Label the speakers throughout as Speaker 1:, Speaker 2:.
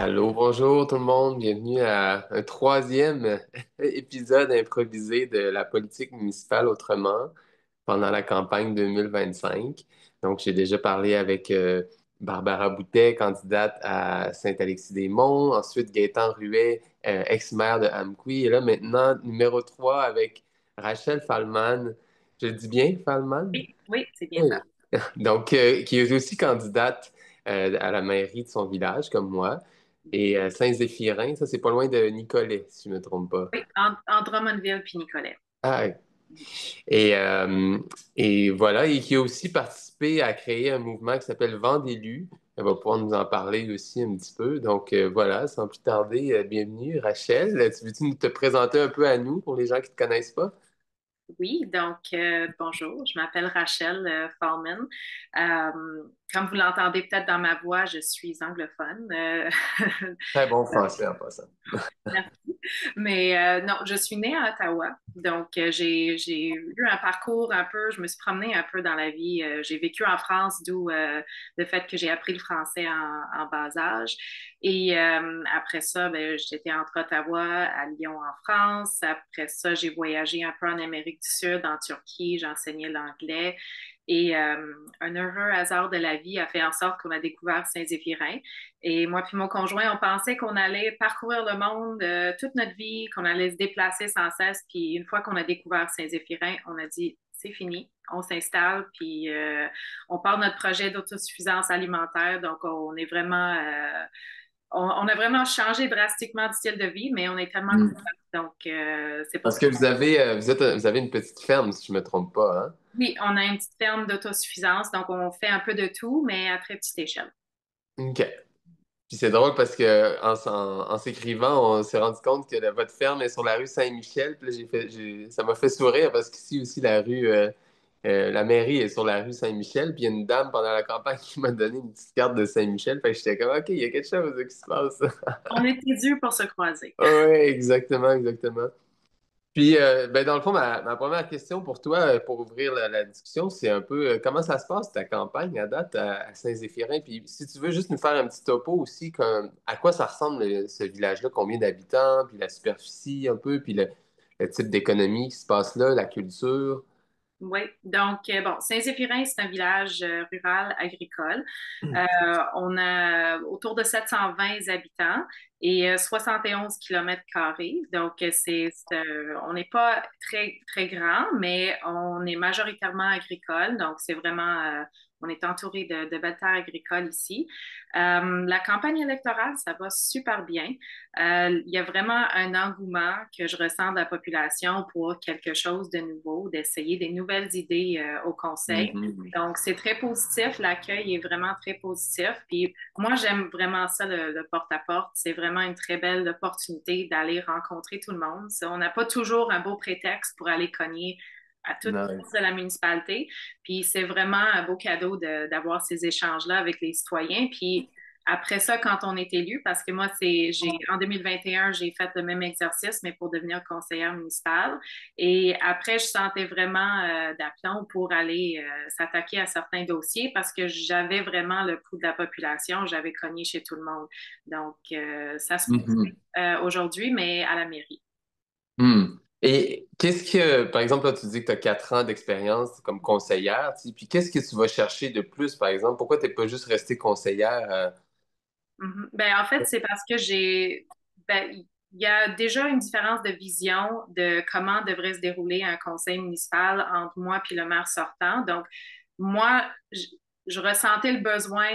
Speaker 1: Allô, bonjour tout le monde, bienvenue à un troisième épisode improvisé de la politique municipale autrement pendant la campagne 2025. Donc, j'ai déjà parlé avec Barbara Boutet, candidate à Saint-Alexis-des-Monts, ensuite Gaétan Ruet, ex-maire de Amqui, et là maintenant numéro 3 avec Rachel Fallman. Je le dis bien, Fallman?
Speaker 2: Oui, oui, c'est bien
Speaker 1: Oui.
Speaker 2: ça.
Speaker 1: Donc, qui est aussi candidate à la mairie de son village, comme moi. Et Saint-Zéphirin, ça, c'est pas loin de Nicolet, si je me trompe pas.
Speaker 2: Oui, en Drummondville puis Nicolet.
Speaker 1: Ah, et, euh, et voilà, et qui a aussi participé à créer un mouvement qui s'appelle Vent d'élus. Elle va pouvoir nous en parler aussi un petit peu. Donc voilà, sans plus tarder, bienvenue, Rachel. Tu veux-tu te présenter un peu à nous pour les gens qui ne te connaissent pas?
Speaker 2: Oui, donc bonjour, je m'appelle Rachel Fallman. Comme vous l'entendez peut-être dans ma voix, je suis anglophone.
Speaker 1: Très bon français en passant.
Speaker 2: Merci. Mais non, je suis née à Ottawa, donc j'ai eu un parcours un peu, je me suis promenée un peu dans la vie. J'ai vécu en France, d'où le fait que j'ai appris le français en bas âge. Et après ça, ben, j'étais entre Ottawa à Lyon en France. Après ça, j'ai voyagé un peu en Amérique du Sud, en Turquie, j'enseignais l'anglais. Et un heureux hasard de la vie a fait en sorte qu'on a découvert Saint-Zéphirin. Et moi puis mon conjoint, on pensait qu'on allait parcourir le monde toute notre vie, qu'on allait se déplacer sans cesse. Puis une fois qu'on a découvert Saint-Zéphirin, on a dit c'est fini, on s'installe, puis on part notre projet d'autosuffisance alimentaire. Donc on est vraiment, on a vraiment changé drastiquement de style de vie, mais on est tellement contents.
Speaker 1: Hmm.
Speaker 2: Donc c'est pour
Speaker 1: Parce
Speaker 2: ça.
Speaker 1: que vous avez une petite ferme, si je me trompe pas, hein?
Speaker 2: Oui, on a une petite ferme d'autosuffisance, donc on fait un peu de tout, mais à très petite échelle.
Speaker 1: OK. Puis c'est drôle parce que en s'écrivant, on s'est rendu compte que votre ferme est sur la rue Saint-Michel. Puis là, ça m'a fait sourire parce qu'ici aussi, la mairie est sur la rue Saint-Michel. Puis il y a une dame pendant la campagne qui m'a donné une petite carte de Saint-Michel. Fait que j'étais comme, OK, il y a quelque chose qui se passe.
Speaker 2: On était dû pour se croiser.
Speaker 1: Oui, exactement, exactement. Puis, ben, dans le fond, ma première question pour toi, pour ouvrir la discussion, c'est un peu comment ça se passe ta campagne à date à Saint-Zéphirin? Puis, si tu veux juste nous faire un petit topo aussi, comme, à quoi ça ressemble ce village-là, combien d'habitants, puis la superficie un peu, puis le type d'économie qui se passe là, la culture.
Speaker 2: Oui, donc bon, Saint-Zéphirin, c'est un village rural agricole. On a autour de 720 habitants et 71 kilomètres carrés. Donc, on n'est pas très, très grand, mais on est majoritairement agricole. Donc, c'est vraiment, on est entouré de belles terres agricoles ici. La campagne électorale, ça va super bien. Il y a vraiment un engouement que je ressens de la population pour quelque chose de nouveau, d'essayer des nouvelles idées au conseil.
Speaker 1: Mhm.
Speaker 2: Donc, c'est très positif. L'accueil est vraiment très positif. Puis moi, j'aime vraiment ça, le porte-à-porte. C'est vraiment une très belle opportunité d'aller rencontrer tout le monde. Ça, on n'a pas toujours un beau prétexte pour aller cogner à toute porte de
Speaker 1: Nice.
Speaker 2: la municipalité. Puis c'est vraiment un beau cadeau d'avoir ces échanges-là avec les citoyens. Puis après ça, quand on est élu, parce que moi, en 2021, j'ai fait le même exercice, mais pour devenir conseillère municipale. Et après, je sentais vraiment d'aplomb pour aller s'attaquer à certains dossiers parce que j'avais vraiment le pouls de la population. J'avais cogné chez tout le monde. Donc, ça se
Speaker 1: Mhm.
Speaker 2: aujourd'hui, mais à la mairie.
Speaker 1: Hmm. Et qu'est-ce que, par exemple, là, tu dis que tu as 4 ans d'expérience comme conseillère, tu sais, puis qu'est-ce que tu vas chercher de plus, par exemple? Pourquoi tu n'es pas juste restée conseillère?
Speaker 2: Mhm. Ben, en fait, c'est parce que ben, il y a déjà une différence de vision de comment devrait se dérouler un conseil municipal entre moi et le maire sortant. Donc, moi, je ressentais le besoin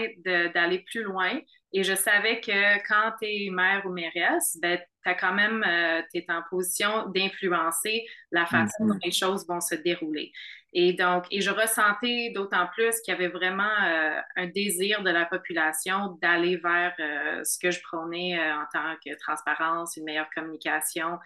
Speaker 2: d'aller plus loin et je savais que quand tu es maire ou mairesse, ben, t'as quand même, tu es en position d'influencer la façon dont
Speaker 1: Mhm.
Speaker 2: les choses vont se dérouler. Et donc, je ressentais d'autant plus qu'il y avait vraiment un désir de la population d'aller vers ce que je prônais en tant que transparence, une meilleure communication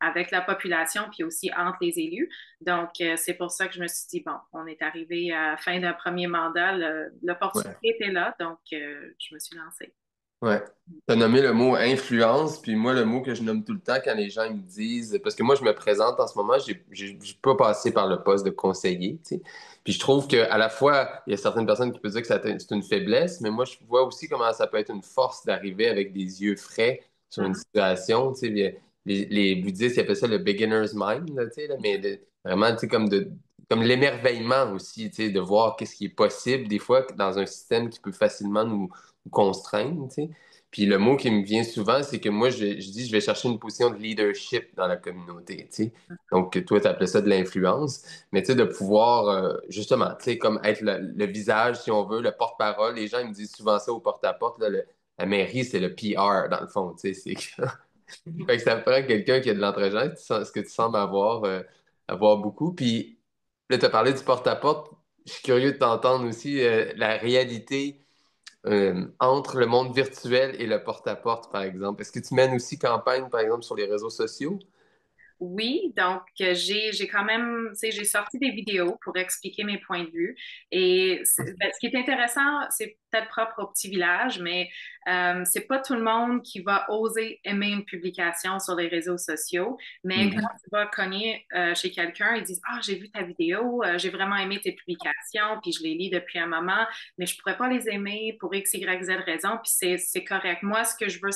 Speaker 2: avec la population, puis aussi entre les élus. Donc, c'est pour ça que je me suis dit, bon, on est arrivé à la fin d'un premier mandat, l'opportunité
Speaker 1: Ouais.
Speaker 2: était là, donc je me suis lancée.
Speaker 1: Ouais. Tu as nommé le mot influence, puis moi, le mot que je nomme tout le temps quand les gens ils me disent, parce que moi, je me présente en ce moment, j'ai pas passé par le poste de conseiller, tu sais. Puis je trouve qu'à la fois, il y a certaines personnes qui peuvent dire que c'est une faiblesse, mais moi, je vois aussi comment ça peut être une force d'arriver avec des yeux frais sur une
Speaker 2: Mhm.
Speaker 1: situation, tu sais. Les bouddhistes, ils appellent ça le beginner's mind, là, tu sais, là, mais vraiment, tu sais, comme l'émerveillement aussi, tu sais, de voir qu'est-ce qui est possible, des fois, dans un système qui peut facilement nous contraindre, tu sais. Puis le mot qui me vient souvent, c'est que moi, je dis, je vais chercher une position de leadership dans la communauté, tu sais. Donc, toi, tu appelais ça de l'influence, mais tu sais, de pouvoir, justement, tu sais, comme être le visage, si on veut, le porte-parole. Les gens, ils me disent souvent ça au porte-à-porte, là, la mairie, c'est le PR, dans le fond, tu sais. Fait que ça prend quelqu'un qui a de l'entre-gens, ce que tu sembles avoir beaucoup. Puis là, tu as parlé du porte-à-porte. Je suis curieux de t'entendre aussi la réalité entre le monde virtuel et le porte-à-porte, par exemple. Est-ce que tu mènes aussi campagne, par exemple, sur les réseaux sociaux?
Speaker 2: Oui, donc j'ai quand même, tu sais, j'ai sorti des vidéos pour expliquer mes points de vue. Et ben, ce qui est intéressant, c'est peut-être propre au petit village, mais c'est pas tout le monde qui va oser aimer une publication sur les réseaux sociaux. Mais quand
Speaker 1: Mhm.
Speaker 2: tu vas cogner chez quelqu'un, ils disent, ah, j'ai vu ta vidéo, j'ai vraiment aimé tes publications, puis je les lis depuis un moment, mais je pourrais pas les aimer pour X, Y, Z raison, puis c'est correct. Moi, ce que je veux,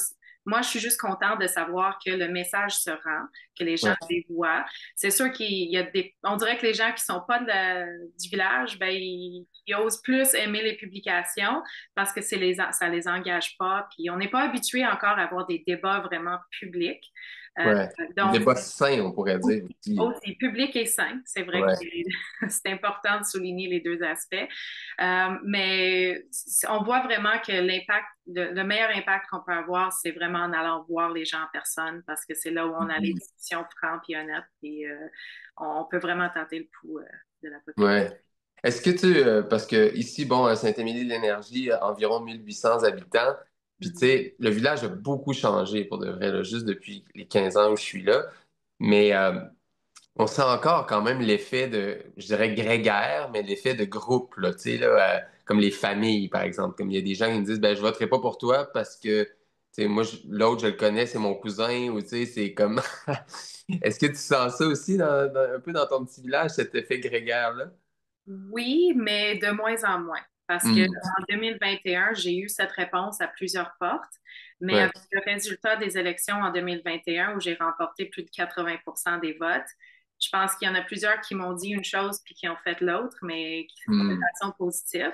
Speaker 2: moi, je suis juste contente de savoir que le message se rend, que les gens
Speaker 1: Ouais,
Speaker 2: les voient. C'est sûr qu'il y a on dirait que les gens qui sont pas du village, ben, ils osent plus aimer les publications parce que ça les engage pas. Puis on n'est pas habitué encore à avoir des débats vraiment publics. Euh,
Speaker 1: ouais. Le
Speaker 2: donc,
Speaker 1: débat sain, on pourrait dire aussi.
Speaker 2: aussi public et sain. C'est vrai que
Speaker 1: Ouais.
Speaker 2: c'est important de souligner les deux aspects. Mais on voit vraiment que le meilleur impact qu'on peut avoir, c'est vraiment en allant voir les gens en personne parce que c'est là où on a les
Speaker 1: Mhm.
Speaker 2: discussions franches et honnêtes et on peut vraiment tenter le pouls de la population.
Speaker 1: Ouais. Est-ce que parce que ici, bon, à Saint-Émilie-de-l'Énergie, environ 1800 habitants, puis tu
Speaker 2: Mhm.
Speaker 1: sais, le village a beaucoup changé pour de vrai, là, juste depuis les 15 ans où je suis là. Mais on sent encore quand même l'effet de, je dirais grégaire, mais l'effet de groupe, là, tu sais, là, comme les familles, par exemple. Comme il y a des gens qui me disent, ben, je voterai pas pour toi parce que, tu sais, moi, l'autre, je le connais, c'est mon cousin, ou tu sais, c'est comme. Est-ce que tu sens ça aussi un peu dans ton petit village, cet effet grégaire-là?
Speaker 2: Oui, mais de moins en moins. Parce que
Speaker 1: Hmm.
Speaker 2: en 2021, j'ai eu cette réponse à plusieurs portes, mais
Speaker 1: Ouais.
Speaker 2: avec le résultat des élections en 2021, où j'ai remporté plus de 80% des votes, je pense qu'il y en a plusieurs qui m'ont dit une chose puis qui ont fait l'autre, mais de
Speaker 1: Hmm.
Speaker 2: façon positive.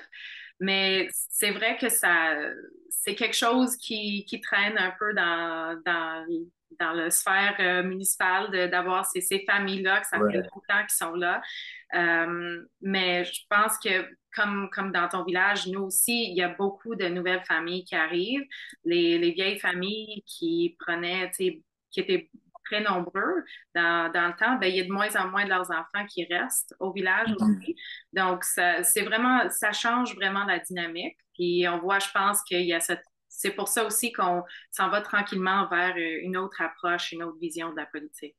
Speaker 2: Mais c'est vrai que c'est quelque chose qui traîne un peu dans la sphère municipale d'avoir ces familles-là, que ça fait
Speaker 1: Ouais.
Speaker 2: longtemps qu'ils sont là. Mais je pense que comme dans ton village, nous aussi, il y a beaucoup de nouvelles familles qui arrivent. Les vieilles familles qui prenaient, tu sais, qui étaient très nombreux dans le temps, ben, il y a de moins en moins de leurs enfants qui restent au village
Speaker 1: Mhm.
Speaker 2: aussi. Donc, c'est vraiment, ça change vraiment la dynamique. Puis on voit, je pense qu'il y a c'est pour ça aussi qu'on s'en va tranquillement vers une autre approche, une autre vision de la politique.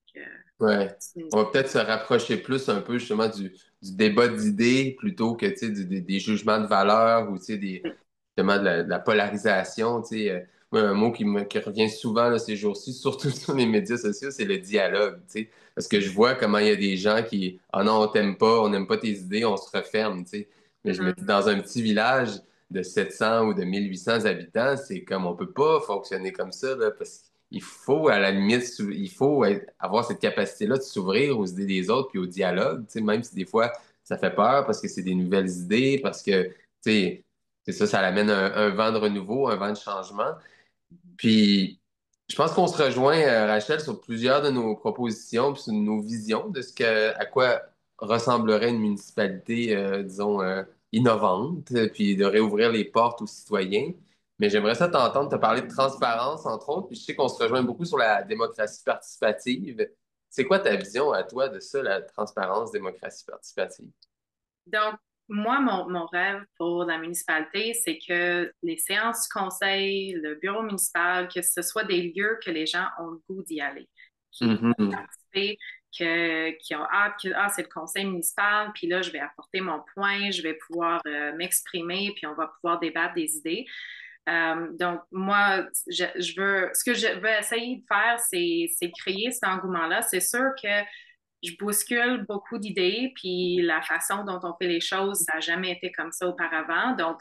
Speaker 1: Ouais. On va peut-être se rapprocher plus un peu justement du débat d'idées plutôt que tu sais, des jugements de valeur ou tu sais, justement de la polarisation. Tu sais. Moi, un mot qui revient souvent là, ces jours-ci, surtout sur les médias sociaux, c'est le dialogue. Tu sais. Parce que je vois comment il y a des gens qui, ah non, on t'aime pas, on n'aime pas tes idées, on se referme. Tu sais. Mais je me
Speaker 2: Mhm.
Speaker 1: dis, dans un petit village de 700 ou de 1800 habitants, c'est comme on peut pas fonctionner comme ça là, parce qu'il faut, à la limite, il faut avoir cette capacité-là de s'ouvrir aux idées des autres puis au dialogue, tu sais, même si des fois ça fait peur parce que c'est des nouvelles idées, parce que, tu sais, c'est ça, ça amène un vent de renouveau, un vent de changement. Puis, je pense qu'on se rejoint, Rachel, sur plusieurs de nos propositions puis sur nos visions de à quoi ressemblerait une municipalité, disons, innovante, puis de réouvrir les portes aux citoyens. Mais j'aimerais ça t'entendre te parler de transparence, entre autres, puis je sais qu'on se rejoint beaucoup sur la démocratie participative. C'est quoi ta vision à toi de ça, la transparence, démocratie participative?
Speaker 2: Donc, moi, mon rêve pour la municipalité, c'est que les séances du conseil, le bureau municipal, que ce soit des lieux que les gens ont le goût d'y aller, qui veulent
Speaker 1: Mhm.
Speaker 2: participer, qui ont hâte que ah, c'est le conseil municipal, puis là, je vais apporter mon point, je vais pouvoir m'exprimer, puis on va pouvoir débattre des idées. Donc, moi, ce que je veux essayer de faire, c'est créer cet engouement-là. C'est sûr que je bouscule beaucoup d'idées, puis la façon dont on fait les choses, ça n'a jamais été comme ça auparavant. Donc,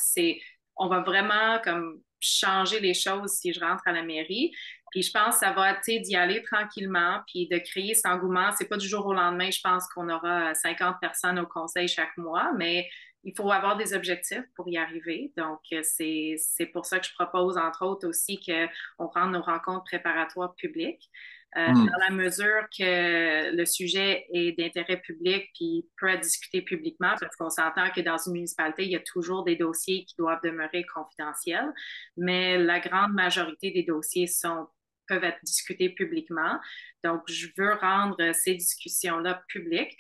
Speaker 2: on va vraiment comme changer les choses si je rentre à la mairie. Puis je pense que ça va, tu sais, d'y aller tranquillement, puis de créer cet engouement. C'est pas du jour au lendemain, je pense qu'on aura 50 personnes au conseil chaque mois, mais il faut avoir des objectifs pour y arriver. Donc, c'est pour ça que je propose, entre autres, aussi qu'on rende nos rencontres préparatoires publiques.
Speaker 1: Hmm.
Speaker 2: Dans la mesure que le sujet est d'intérêt public puis peut être discuté publiquement, parce qu'on s'entend que dans une municipalité, il y a toujours des dossiers qui doivent demeurer confidentiels, mais la grande majorité des dossiers peuvent être discutés publiquement. Donc, je veux rendre ces discussions-là publiques.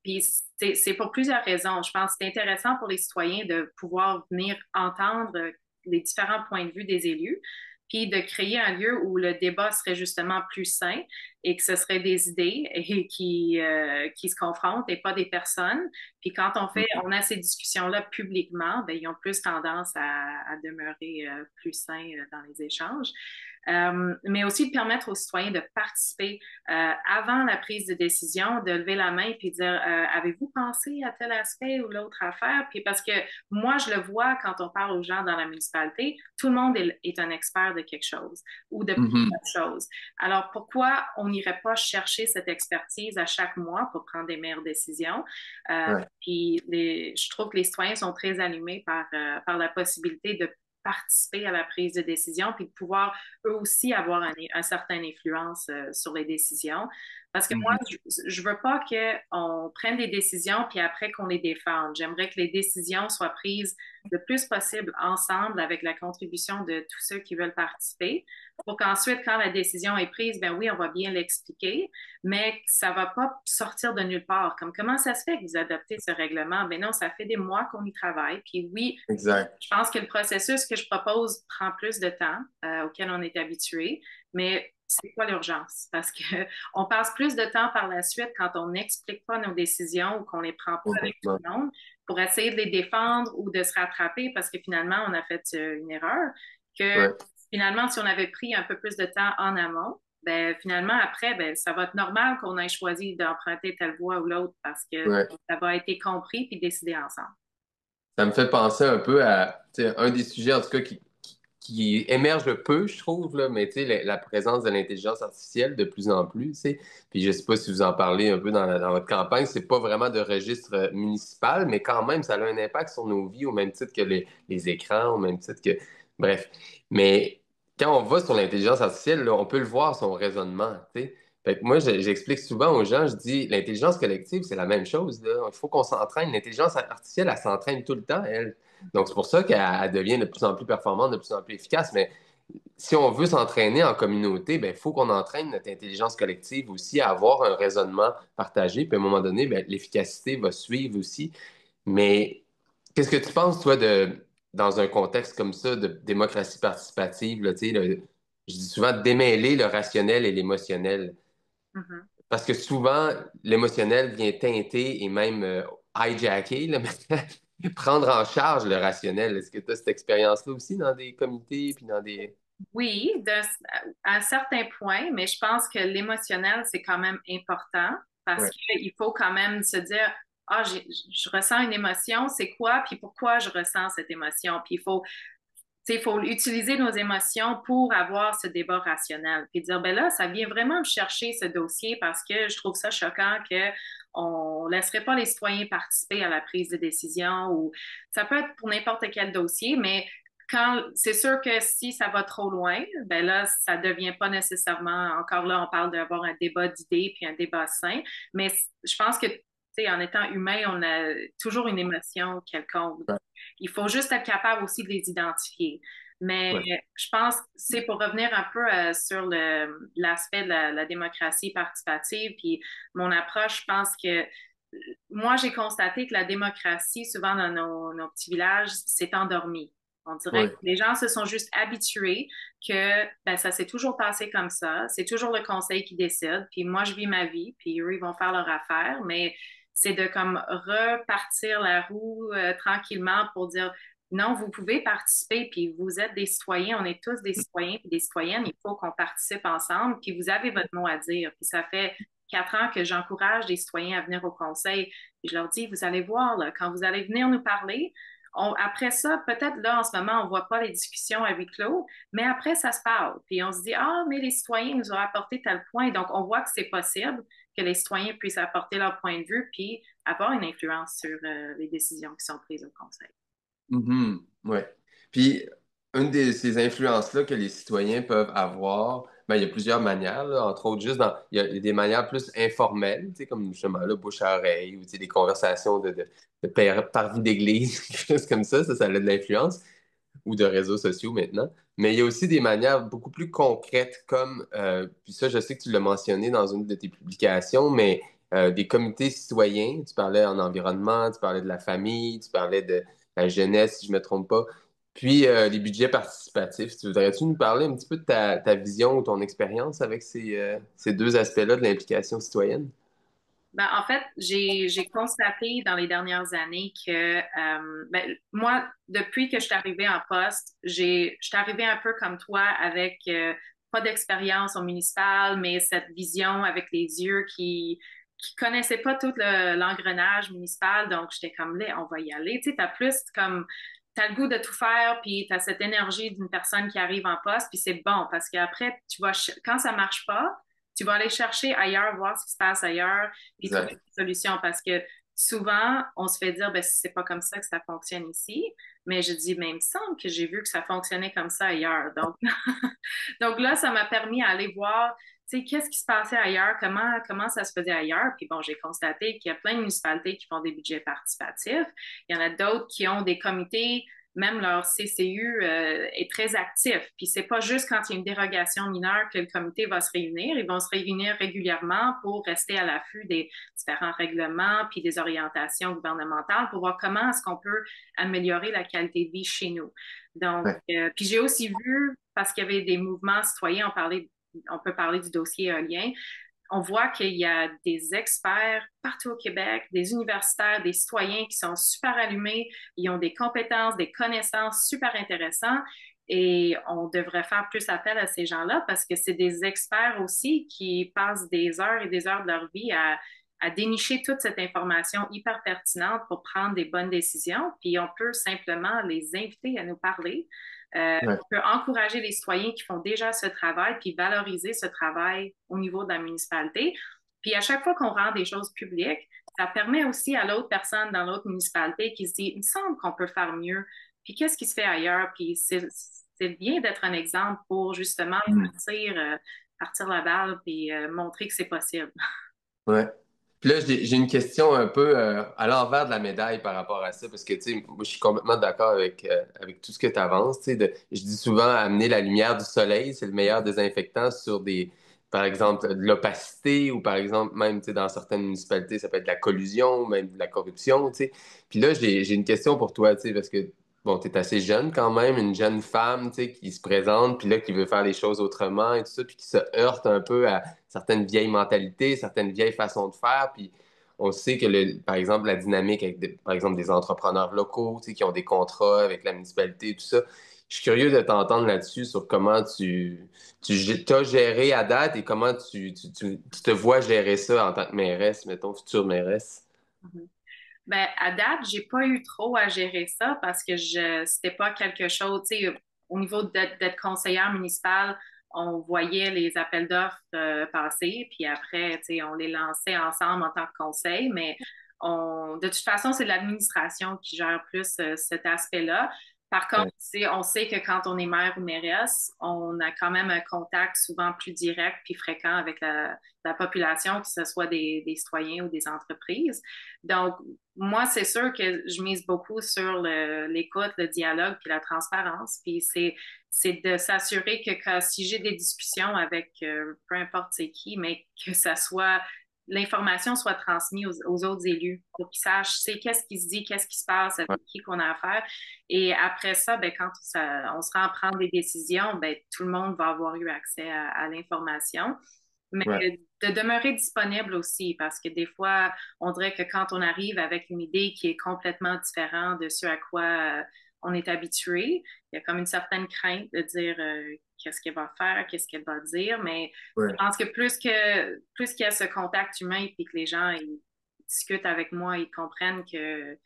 Speaker 2: Puis c'est pour plusieurs raisons. Je pense que c'est intéressant pour les citoyens de pouvoir venir entendre les différents points de vue des élus, puis de créer un lieu où le débat serait justement plus sain et que ce serait des idées et qui se confrontent et pas des personnes. Puis quand on a ces discussions-là publiquement, ben, ils ont plus tendance à demeurer plus sains dans les échanges. Mais aussi de permettre aux citoyens de participer avant la prise de décision, de lever la main puis de dire avez-vous pensé à tel aspect ou l'autre affaire? Puis parce que moi, je le vois quand on parle aux gens dans la municipalité, tout le monde est un expert de quelque chose ou de
Speaker 1: Mhm.
Speaker 2: plusieurs choses. Alors pourquoi on n'irait pas chercher cette expertise à chaque mois pour prendre des meilleures décisions?
Speaker 1: Ouais.
Speaker 2: Puis je trouve que les citoyens sont très animés par la possibilité de participer à la prise de décision, puis de pouvoir eux aussi avoir un certain influence sur les décisions. Parce que moi,
Speaker 1: Mhm.
Speaker 2: je veux pas qu'on prenne des décisions puis après qu'on les défende. J'aimerais que les décisions soient prises le plus possible ensemble avec la contribution de tous ceux qui veulent participer pour qu'ensuite, quand la décision est prise, ben oui, on va bien l'expliquer, mais ça va pas sortir de nulle part. Comme comment ça se fait que vous adoptez ce règlement? Ben non, ça fait des mois qu'on y travaille. Puis oui,
Speaker 1: Exact.
Speaker 2: je pense que le processus que je propose prend plus de temps auquel on est habitué, mais c'est quoi l'urgence? Parce que on passe plus de temps par la suite quand on n'explique pas nos décisions ou qu'on les prend pas avec tout
Speaker 1: Complètement.
Speaker 2: le monde pour essayer de les défendre ou de se rattraper parce que finalement, on a fait une erreur. Que
Speaker 1: Ouais.
Speaker 2: finalement, si on avait pris un peu plus de temps en amont, ben, finalement, après, ben, ça va être normal qu'on ait choisi d'emprunter telle voie ou l'autre parce que
Speaker 1: Ouais.
Speaker 2: ça va être compris puis décidé ensemble.
Speaker 1: Ça me fait penser un peu à tu sais, un des sujets, en tout cas, qui émerge peu, je trouve, là, mais tu sais, la présence de l'intelligence artificielle de plus en plus, tu sais. Puis je sais pas si vous en parlez un peu dans votre campagne, c'est pas vraiment de registre municipal, mais quand même, ça a un impact sur nos vies au même titre que les écrans, au même titre que... Bref. Mais quand on va sur l'intelligence artificielle, là, on peut le voir, son raisonnement, tu sais. Fait que moi, j'explique souvent aux gens, je dis, l'intelligence collective, c'est la même chose, là. Il faut qu'on s'entraîne. L'intelligence artificielle, elle s'entraîne tout le temps, elle. Donc, c'est pour ça qu'elle devient de plus en plus performante, de plus en plus efficace. Mais si on veut s'entraîner en communauté, ben, il faut qu'on entraîne notre intelligence collective aussi à avoir un raisonnement partagé. Puis à un moment donné, ben, l'efficacité va suivre aussi. Mais qu'est-ce que tu penses, toi, dans un contexte comme ça de démocratie participative, là, tu sais, je dis souvent démêler le rationnel et l'émotionnel.
Speaker 2: Mhm.
Speaker 1: Parce que souvent, l'émotionnel vient teinter et même hijacker, là, prendre en charge le rationnel. Est-ce que tu as cette expérience-là aussi dans des comités puis dans des...
Speaker 2: Oui, à un certain point, mais je pense que l'émotionnel, c'est quand même important parce
Speaker 1: Ouais,
Speaker 2: qu'il faut quand même se dire, ah, je ressens une émotion, c'est quoi, puis pourquoi je ressens cette émotion? Puis il faut utiliser nos émotions pour avoir ce débat rationnel. Puis dire, ben là, ça vient vraiment me chercher ce dossier parce que je trouve ça choquant que on laisserait pas les citoyens participer à la prise de décision ou ça peut être pour n'importe quel dossier, mais quand c'est sûr que si ça va trop loin, ben là, ça devient pas nécessairement, encore là, on parle d'avoir un débat d'idées puis un débat sain, mais je pense que, tu sais, en étant humain, on a toujours une émotion quelconque.
Speaker 1: ouais,
Speaker 2: Il faut juste être capable aussi de les identifier. Mais
Speaker 1: ouais,
Speaker 2: je pense que c'est pour revenir un peu sur l'aspect de la démocratie participative, puis mon approche, je pense que moi, j'ai constaté que la démocratie, souvent dans nos petits villages, s'est endormie. On dirait que
Speaker 1: ouais.
Speaker 2: les gens se sont juste habitués que ben, ça s'est toujours passé comme ça. C'est toujours le conseil qui décide. Puis moi, je vis ma vie, puis eux, ils vont faire leur affaire. Mais c'est de comme repartir la roue tranquillement pour dire non, vous pouvez participer, puis vous êtes des citoyens, on est tous des citoyens et des citoyennes, il faut qu'on participe ensemble, puis vous avez votre mot à dire. Puis ça fait 4 ans que j'encourage les citoyens à venir au conseil. Puis je leur dis, vous allez voir, là, quand vous allez venir nous parler, après ça, peut-être là, en ce moment, on ne voit pas les discussions à huis clos, mais après, ça se parle. Puis on se dit, ah, mais les citoyens nous ont apporté tel point. Donc, on voit que c'est possible que les citoyens puissent apporter leur point de vue puis avoir une influence sur les décisions qui sont prises au conseil.
Speaker 1: Mhm, ouais. Puis, une de ces influences-là que les citoyens peuvent avoir, ben, il y a plusieurs manières, là, entre autres, il y a des manières plus informelles, tu sais, comme justement là, bouche à oreille, ou tu sais, des conversations de parvis d'église, quelque chose comme ça a de l'influence ou de réseaux sociaux maintenant. Mais il y a aussi des manières beaucoup plus concrètes, comme, puis ça, je sais que tu l'as mentionné dans une de tes publications, mais des comités citoyens. Tu parlais en environnement, tu parlais de la famille, tu parlais de la jeunesse, si je ne me trompe pas. Puis les budgets participatifs. Tu voudrais-tu nous parler un petit peu de ta vision ou ton expérience avec ces deux aspects-là de l'implication citoyenne?
Speaker 2: Ben, en fait, j'ai constaté dans les dernières années que ben, moi, depuis que je suis arrivée en poste, je suis arrivée un peu comme toi avec pas d'expérience au municipal, mais cette vision avec les yeux qui connaissaient pas tout l'engrenage municipal. Donc, j'étais comme là, on va y aller. Tu sais, t'as plus comme t'as le goût de tout faire, puis t'as cette énergie d'une personne qui arrive en poste, puis c'est bon parce qu'après, quand ça marche pas, tu vas aller chercher ailleurs, voir ce qui se passe ailleurs, puis trouver
Speaker 1: Exact.
Speaker 2: des solutions parce que souvent, on se fait dire, ben, c'est pas comme ça que ça fonctionne ici. Mais je dis, mais il me semble que j'ai vu que ça fonctionnait comme ça ailleurs. Donc, donc là, ça m'a permis d'aller voir, tu sais, qu'est-ce qui se passait ailleurs, comment ça se faisait ailleurs. Puis bon, j'ai constaté qu'il y a plein de municipalités qui font des budgets participatifs. Il y en a d'autres qui ont des comités, même leur CCU est très actif. Puis c'est pas juste quand il y a une dérogation mineure que le comité va se réunir. Ils vont se réunir régulièrement pour rester à l'affût des différents règlements puis des orientations gouvernementales pour voir comment est-ce qu'on peut améliorer la qualité de vie chez nous. Donc,
Speaker 1: Ouais.
Speaker 2: puis j'ai aussi vu, parce qu'il y avait des mouvements citoyens, on peut parler du dossier éolien, on voit qu'il y a des experts partout au Québec, des universitaires, des citoyens qui sont super allumés, ils ont des compétences, des connaissances super intéressantes et on devrait faire plus appel à ces gens-là parce que c'est des experts aussi qui passent des heures et des heures de leur vie à dénicher toute cette information hyper pertinente pour prendre des bonnes décisions. Puis on peut simplement les inviter à nous parler.
Speaker 1: Ouais.
Speaker 2: On peut encourager les citoyens qui font déjà ce travail, puis valoriser ce travail au niveau de la municipalité. Puis à chaque fois qu'on rend des choses publiques, ça permet aussi à l'autre personne dans l'autre municipalité qui se dit, il me semble qu'on peut faire mieux. Puis qu'est-ce qui se fait ailleurs? Puis c'est bien d'être un exemple pour justement
Speaker 1: Mm.
Speaker 2: partir la balle puis montrer que c'est possible.
Speaker 1: Ouais. Puis là, j'ai une question un peu à l'envers de la médaille par rapport à ça, parce que, tu sais, moi, je suis complètement d'accord avec tout ce que tu avances. Tu sais, je dis souvent, amener la lumière du soleil, c'est le meilleur désinfectant sur par exemple, de l'opacité ou, par exemple, même, tu sais, dans certaines municipalités, ça peut être de la collusion, même de la corruption, tu sais. Puis là, j'ai une question pour toi, tu sais, parce que, bon, tu es assez jeune quand même, une jeune femme, tu sais, qui se présente, puis là, qui veut faire les choses autrement et tout ça, puis qui se heurte un peu à certaines vieilles mentalités, certaines vieilles façons de faire. Puis on sait que, par exemple, la dynamique avec, par exemple, des entrepreneurs locaux, tu sais, qui ont des contrats avec la municipalité et tout ça. Je suis curieux de t'entendre là-dessus sur comment tu t'as géré à date et comment tu te vois gérer ça en tant que mairesse, mettons, future mairesse.
Speaker 2: Mhm. Ben, à date, j'ai pas eu trop à gérer ça parce que c'était pas quelque chose, tu sais, au niveau d'être conseillère municipale, on voyait les appels d'offres passer, puis après, tu sais, on les lançait ensemble en tant que conseil, mais de toute façon, c'est l'administration qui gère plus cet aspect-là. Par contre,
Speaker 1: Ouais,
Speaker 2: tu sais, on sait que quand on est maire ou mairesse, on a quand même un contact souvent plus direct puis fréquent avec la population, que ce soit des citoyens ou des entreprises. Donc, moi, c'est sûr que je mise beaucoup sur l'écoute, le dialogue puis la transparence. Puis c'est de s'assurer que si j'ai des discussions avec peu importe c'est qui, mais que ça soit l'information soit transmise aux autres élus pour qu'ils sachent c'est qu'est-ce qui se dit, qu'est-ce qui se passe, avec
Speaker 1: ouais,
Speaker 2: qui qu'on a affaire. Et après ça, ben, quand on se rend à prendre des décisions, ben, tout le monde va avoir eu accès à l'information. Mais
Speaker 1: ouais,
Speaker 2: de demeurer disponible aussi, parce que des fois, on dirait que quand on arrive avec une idée qui est complètement différente de ce à quoi on est habitué. Il y a comme une certaine crainte de dire qu'est-ce qu'elle va faire, qu'est-ce qu'elle va dire, mais je
Speaker 1: Ouais.
Speaker 2: pense que plus qu'il y a ce contact humain et que les gens ils discutent avec moi, ils comprennent que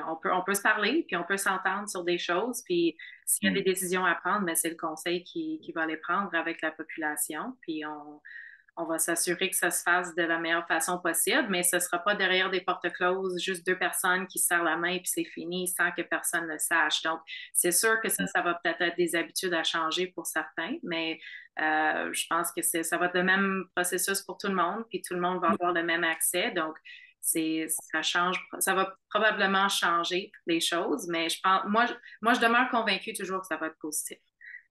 Speaker 2: on peut se parler, puis on peut s'entendre sur des choses, puis s'il y a des
Speaker 1: Mm.
Speaker 2: décisions à prendre, ben, c'est le conseil qui va les prendre avec la population, puis on va s'assurer que ça se fasse de la meilleure façon possible, mais ce ne sera pas derrière des portes closes, juste deux personnes qui se serrent la main, puis c'est fini sans que personne ne le sache. Donc, c'est sûr que ça va peut-être être des habitudes à changer pour certains, mais je pense que ça va être le même processus pour tout le monde, puis tout le monde va avoir le même accès. Donc, ça change, ça va probablement changer les choses, mais moi, je demeure convaincue toujours que ça va être positif.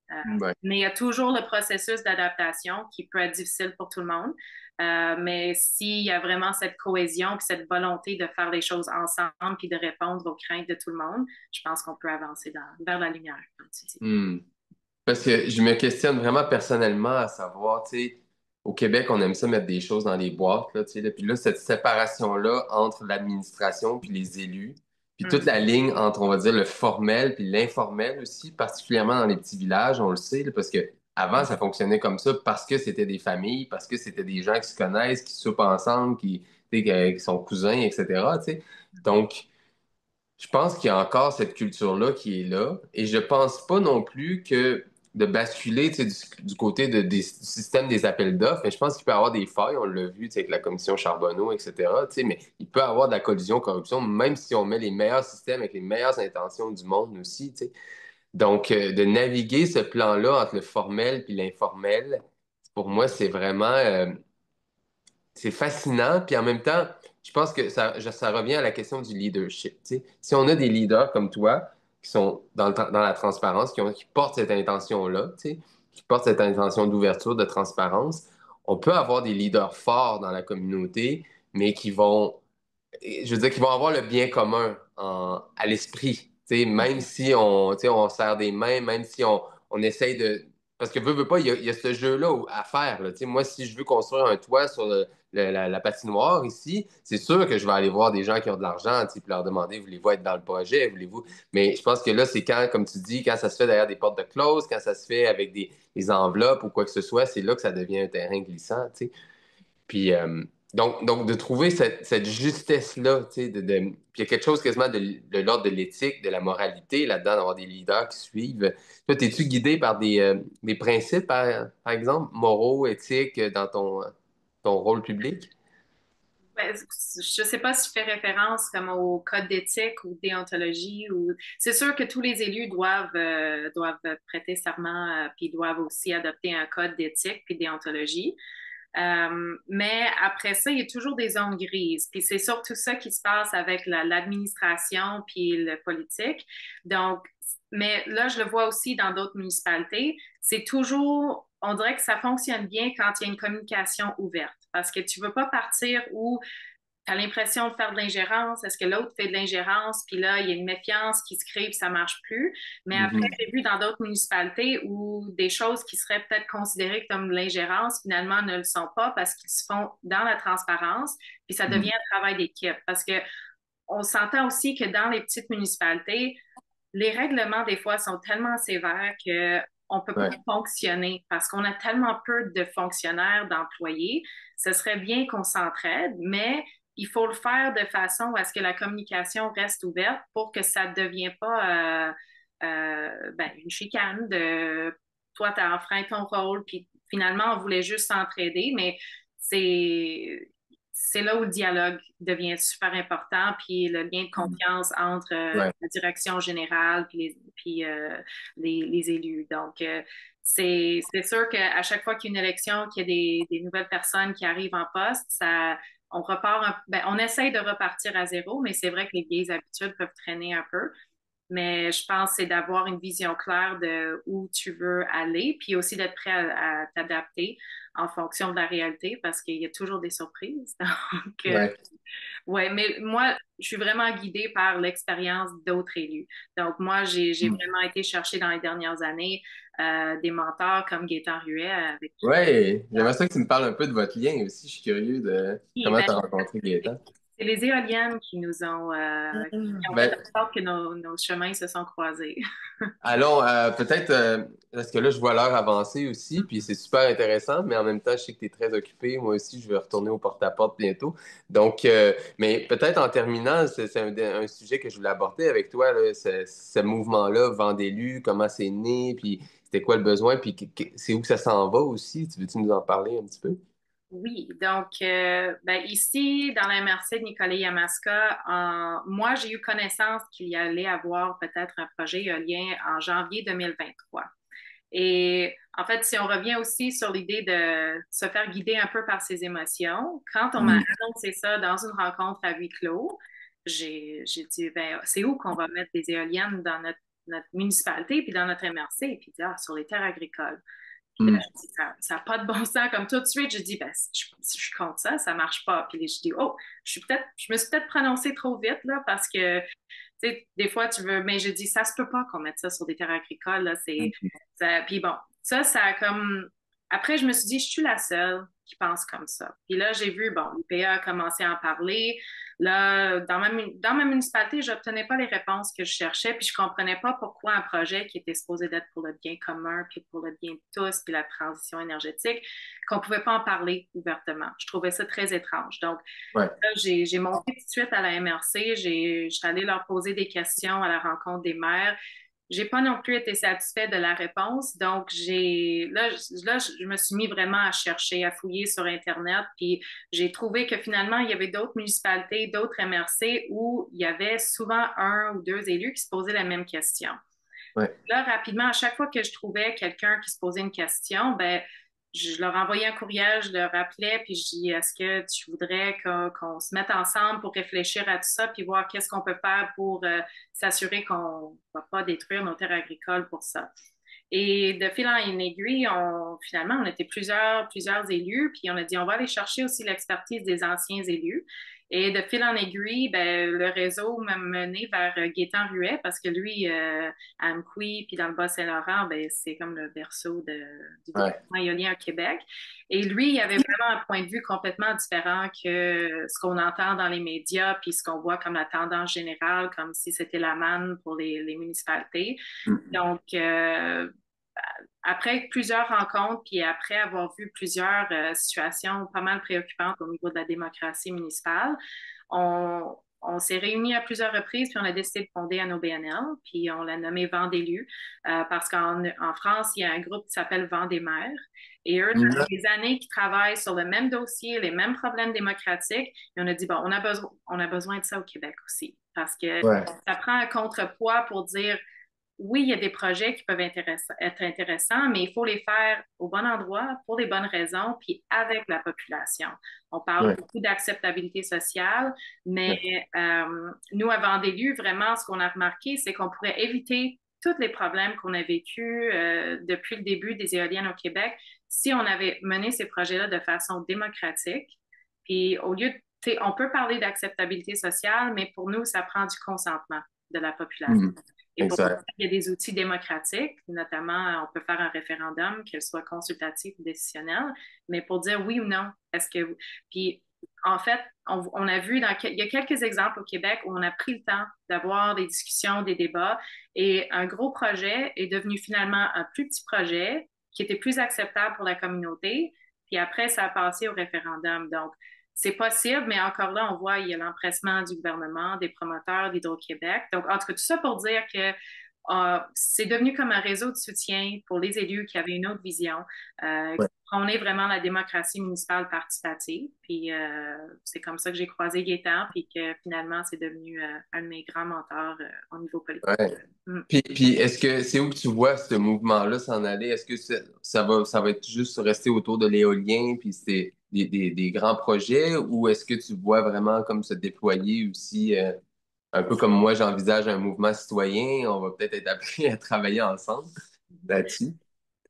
Speaker 2: Euh,
Speaker 1: Ouais.
Speaker 2: mais il y a toujours le processus d'adaptation qui peut être difficile pour tout le monde. Mais s'il y a vraiment cette cohésion puis cette volonté de faire les choses ensemble puis de répondre aux craintes de tout le monde, je pense qu'on peut avancer vers la lumière, comme tu dis.
Speaker 1: Mm. Parce que je me questionne vraiment personnellement à savoir, tu sais, au Québec, on aime ça mettre des choses dans les boîtes, là, tu sais, là. Puis là, cette séparation-là entre l'administration puis les élus, puis toute
Speaker 2: Mhm.
Speaker 1: la ligne entre, on va dire, le formel puis l'informel aussi, particulièrement dans les petits villages, on le sait, là, parce que avant, ça fonctionnait comme ça parce que c'était des familles, parce que c'était des gens qui se connaissent, qui soupent ensemble, tu sais, qui sont cousins, etc., tu sais. Donc, je pense qu'il y a encore cette culture-là qui est là. Et je pense pas non plus que de basculer, tu sais, du côté du système des appels d'offres, mais je pense qu'il peut y avoir des failles, on l'a vu, tu sais, avec la commission Charbonneau, etc. Tu sais, mais il peut y avoir de la collusion, corruption, même si on met les meilleurs systèmes avec les meilleures intentions du monde aussi, tu sais. Donc, de naviguer ce plan-là entre le formel et l'informel, pour moi, c'est vraiment, c'est fascinant, puis en même temps, je pense que ça revient à la question du leadership. Tu sais. Si on a des leaders comme toi, qui sont dans la transparence, qui portent cette intention-là, tu sais, qui portent cette intention d'ouverture, de transparence, on peut avoir des leaders forts dans la communauté, mais je veux dire, qui vont avoir le bien commun à l'esprit. Tu sais, même si tu sais, on serre des mains, même si on essaye de. Parce que veut pas, il y a ce jeu-là à faire. Là. Tu sais, moi, si je veux construire un toit sur la patinoire ici, c'est sûr que je vais aller voir des gens qui ont de l'argent, tu sais, puis leur demander, voulez-vous être dans le projet, voulez-vous. Mais je pense que là, c'est quand, comme tu dis, quand ça se fait derrière des portes de close, quand ça se fait avec des enveloppes ou quoi que ce soit, c'est là que ça devient un terrain glissant, tu sais. Puis, donc, de trouver cette justesse-là, tu sais, puis il y a quelque chose quasiment de l'ordre de l'éthique, de la moralité là-dedans, d'avoir des leaders qui suivent. Toi, es-tu guidé par des principes, par exemple, moraux, éthiques, dans ton rôle public?
Speaker 2: Ben, je ne sais pas si je fais référence comme au code d'éthique ou déontologie ou c'est sûr que tous les élus doivent prêter serment puis doivent aussi adopter un code d'éthique puis déontologie. Mais après ça, il y a toujours des zones grises. Puis c'est surtout ça qui se passe avec l'administration puis le politique. Donc, mais là, je le vois aussi dans d'autres municipalités. C'est toujours, on dirait que ça fonctionne bien quand il y a une communication ouverte. Parce que tu veux pas partir où tu as l'impression de faire de l'ingérence, est-ce que l'autre fait de l'ingérence, puis là, il y a une méfiance qui se crée, puis ça marche plus. Mais après,
Speaker 1: Mhm.
Speaker 2: j'ai vu dans d'autres municipalités où des choses qui seraient peut-être considérées comme de l'ingérence, finalement, ne le sont pas parce qu'ils se font dans la transparence, puis ça devient
Speaker 1: Mhm.
Speaker 2: un travail d'équipe. Parce que on s'entend aussi que dans les petites municipalités, les règlements, des fois, sont tellement sévères que on peut pas
Speaker 1: Ouais.
Speaker 2: fonctionner parce qu'on a tellement peu de fonctionnaires, d'employés. Ce serait bien qu'on s'entraide, mais il faut le faire de façon à ce que la communication reste ouverte pour que ça ne devienne pas ben, une chicane de toi, tu as enfreint ton rôle, puis finalement, on voulait juste s'entraider, mais c'est c'est là où le dialogue devient super important, puis le lien de
Speaker 1: Mhm.
Speaker 2: confiance entre
Speaker 1: Ouais.
Speaker 2: la direction générale puis les élus. Donc, c'est sûr qu'à chaque fois qu'il y a une élection, qu'il y a des nouvelles personnes qui arrivent en poste, on repart, ben, on essaye de repartir à zéro, mais c'est vrai que les vieilles habitudes peuvent traîner un peu. Mais je pense que c'est d'avoir une vision claire de où tu veux aller, puis aussi d'être prêt à t'adapter en fonction de la réalité, parce qu'il y a toujours des surprises. Donc,
Speaker 1: Ouais.
Speaker 2: ouais, mais moi, je suis vraiment guidée par l'expérience d'autres élus. Donc, moi, j'ai
Speaker 1: Mhm.
Speaker 2: vraiment été chercher dans les dernières années des mentors comme Gaétan Ruet, avec
Speaker 1: Ouais. J'aimerais ça que tu me parles un peu de votre lien aussi. Je suis curieux de
Speaker 2: qui,
Speaker 1: comment
Speaker 2: ben,
Speaker 1: tu as rencontré Gaëtan.
Speaker 2: C'est les éoliennes qui ont fait
Speaker 1: Ben,
Speaker 2: en sorte que nos chemins se sont croisés.
Speaker 1: allons, peut-être, parce que là, je vois l'heure avancer aussi, puis c'est super intéressant, mais en même temps, je sais que tu es très occupé. Moi aussi, je vais retourner au porte-à-porte bientôt. Donc, mais peut-être en terminant, c'est un sujet que je voulais aborder avec toi, là, ce mouvement-là, Vent d'élu, comment c'est né, puis c'était quoi le besoin, puis c'est où que ça s'en va aussi. Tu veux-tu nous en parler un petit peu?
Speaker 2: Oui, donc ben, ici, dans la MRC de Nicolet-Yamaska, moi, j'ai eu connaissance qu'il y allait avoir peut-être un projet éolien en janvier 2023. Et en fait, si on revient aussi sur l'idée de se faire guider un peu par ses émotions, quand on m'a
Speaker 1: Mm.
Speaker 2: annoncé ça dans une rencontre à huis clos, j'ai dit, ben, c'est où qu'on va mettre des éoliennes dans notre municipalité puis dans notre MRC? Puis il dit, ah, sur les terres agricoles. Puis là,
Speaker 1: Mm.
Speaker 2: je dis, ça n'a pas de bon sens. Comme tout de suite, je dis, ben, si je compte ça, ça marche pas. Puis je dis, oh, je me suis peut-être prononcée trop vite, là, parce que, tu sais, des fois, tu veux, mais je dis, ça se peut pas qu'on mette ça sur des terres agricoles, là, puis bon, ça a comme, après, je me suis dit, je suis la seule qui pense comme ça. Puis là, j'ai vu, bon, l'UPA a commencé à en parler. Là, dans ma municipalité, je n'obtenais pas les réponses que je cherchais, puis je comprenais pas pourquoi un projet qui était supposé d'être pour le bien commun, puis pour le bien de tous, puis la transition énergétique, qu'on pouvait pas en parler ouvertement. Je trouvais ça très étrange. Donc,
Speaker 1: Ouais.
Speaker 2: là, j'ai monté tout de suite à la MRC, je suis allée leur poser des questions à la rencontre des maires. J'ai pas non plus été satisfaite de la réponse, donc je me suis mis vraiment à chercher, à fouiller sur Internet, puis j'ai trouvé que finalement, il y avait d'autres municipalités, d'autres MRC où il y avait souvent un ou deux élus qui se posaient la même question.
Speaker 1: Ouais.
Speaker 2: Là, rapidement, à chaque fois que je trouvais quelqu'un qui se posait une question, ben, je leur envoyais un courriel, je leur rappelais, puis je dis, est-ce que tu voudrais qu'on se mette ensemble pour réfléchir à tout ça, puis voir qu'est-ce qu'on peut faire pour s'assurer qu'on ne va pas détruire nos terres agricoles pour ça. Et de fil en aiguille, finalement, on était plusieurs élus, puis on a dit, on va aller chercher aussi l'expertise des anciens élus. Et de fil en aiguille, ben, le réseau m'a mené vers Gaétan Ruet, parce que lui, à Amqui, puis dans le Bas-Saint-Laurent, ben, c'est comme le berceau du
Speaker 1: Ouais.
Speaker 2: développement éolien au Québec. Et lui, il avait vraiment un point de vue complètement différent que ce qu'on entend dans les médias, puis ce qu'on voit comme la tendance générale, comme si c'était la manne pour les municipalités.
Speaker 1: Mm.
Speaker 2: Donc, après plusieurs rencontres, puis après avoir vu plusieurs situations pas mal préoccupantes au niveau de la démocratie municipale, on s'est réunis à plusieurs reprises, puis on a décidé de fonder un OBNL, puis on l'a nommé Vent d'élus, parce qu'en France, il y a un groupe qui s'appelle Vent des maires, et eux, ça
Speaker 1: Mm.
Speaker 2: fait des années qu'ils travaillent sur le même dossier, les mêmes problèmes démocratiques, et on a dit, bon, on a besoin de ça au Québec aussi, parce que
Speaker 1: Ouais.
Speaker 2: ça prend un contrepoids pour dire, oui, il y a des projets qui peuvent être intéressants, mais il faut les faire au bon endroit, pour les bonnes raisons, puis avec la population. On parle
Speaker 1: Ouais.
Speaker 2: beaucoup d'acceptabilité sociale, mais
Speaker 1: Ouais.
Speaker 2: nous, avant d'élu, vraiment, ce qu'on a remarqué, c'est qu'on pourrait éviter tous les problèmes qu'on a vécus depuis le début des éoliennes au Québec si on avait mené ces projets-là de façon démocratique. Puis au lieu de, on peut parler d'acceptabilité sociale, mais pour nous, ça prend du consentement de la population.
Speaker 1: Mm.
Speaker 2: Et pour ça,
Speaker 1: Exact.
Speaker 2: il y a des outils démocratiques, notamment, on peut faire un référendum, qu'il soit consultatif ou décisionnel, mais pour dire oui ou non. Est-ce que. Puis, en fait, on a vu, il y a quelques exemples au Québec où on a pris le temps d'avoir des discussions, des débats, et un gros projet est devenu finalement un plus petit projet qui était plus acceptable pour la communauté. Puis après, ça a passé au référendum. Donc, c'est possible, mais encore là, on voit, il y a l'empressement du gouvernement, des promoteurs d'Hydro-Québec. Donc, en tout cas, tout ça pour dire que c'est devenu comme un réseau de soutien pour les élus qui avaient une autre vision.
Speaker 1: Ouais.
Speaker 2: On est vraiment la démocratie municipale participative. Puis c'est comme ça que j'ai croisé Gaétan, puis que finalement, c'est devenu un de mes grands mentors au niveau politique.
Speaker 1: Ouais.
Speaker 2: Mm.
Speaker 1: Puis est-ce que c'est où que tu vois ce mouvement-là s'en aller? Est-ce que ça va être juste rester autour de l'éolien, puis c'est des grands projets, ou est-ce que tu vois vraiment comme se déployer aussi, un peu comme moi, j'envisage un mouvement citoyen, on va peut-être être appelé à travailler ensemble là-dessus?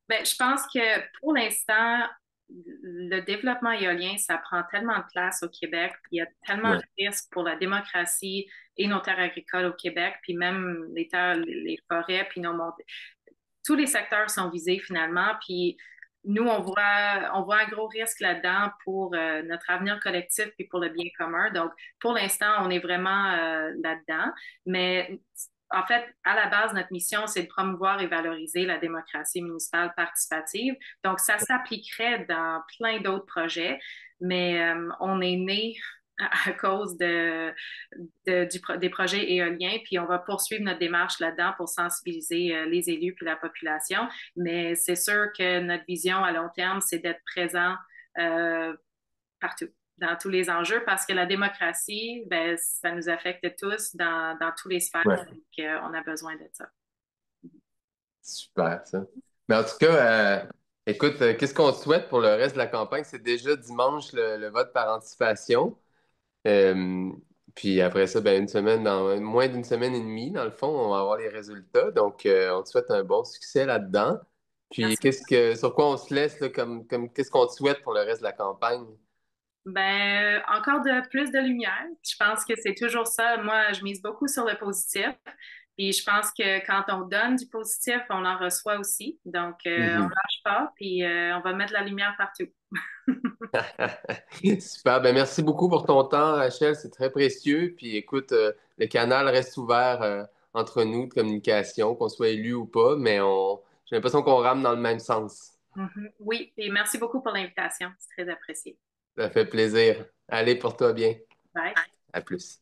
Speaker 2: Ben, je pense que pour l'instant, le développement éolien, ça prend tellement de place au Québec. Il y a tellement
Speaker 1: Ouais.
Speaker 2: de risques pour la démocratie et nos terres agricoles au Québec, puis même les terres, les forêts, puis nos montées. Tous les secteurs sont visés finalement. Puis nous, on voit un gros risque là-dedans pour notre avenir collectif et pour le bien commun. Donc, pour l'instant, on est vraiment là-dedans. Mais en fait, à la base, notre mission, c'est de promouvoir et valoriser la démocratie municipale participative. Donc, ça s'appliquerait dans plein d'autres projets, mais on est né à cause des projets éoliens, puis on va poursuivre notre démarche là-dedans pour sensibiliser les élus puis la population. Mais c'est sûr que notre vision à long terme, c'est d'être présent euh, partout, dans tous les enjeux, parce que la démocratie, ben, ça nous affecte tous dans tous les sphères,
Speaker 1: Ouais,
Speaker 2: donc on a besoin de ça.
Speaker 1: super ça. Mais en tout cas, écoute, qu'est-ce qu'on souhaite pour le reste de la campagne? C'est déjà dimanche le vote par anticipation. Euh, Puis après ça, ben, une semaine, dans moins d'une semaine et demie, dans le fond, on va avoir les résultats. Donc, on te souhaite un bon succès là-dedans. Puis,
Speaker 2: Merci.
Speaker 1: sur quoi on se laisse, là, qu'est-ce qu'on te souhaite pour le reste de la campagne?
Speaker 2: Ben, encore de plus de lumière. Je pense que c'est toujours ça. Moi, je mise beaucoup sur le positif. Puis je pense que quand on donne du positif, on en reçoit aussi. Donc, on
Speaker 1: Mhm.
Speaker 2: lâche pas, puis on va mettre la lumière partout.
Speaker 1: Super. Ben, merci beaucoup pour ton temps, Rachel. C'est très précieux. Puis, écoute, le canal reste ouvert, entre nous de communication, qu'on soit élu ou pas, mais j'ai l'impression qu'on rame dans le même sens.
Speaker 2: Mhm. Oui, et merci beaucoup pour l'invitation. C'est très apprécié.
Speaker 1: Ça fait plaisir. Allez, pour toi bien.
Speaker 2: Bye.
Speaker 1: À plus.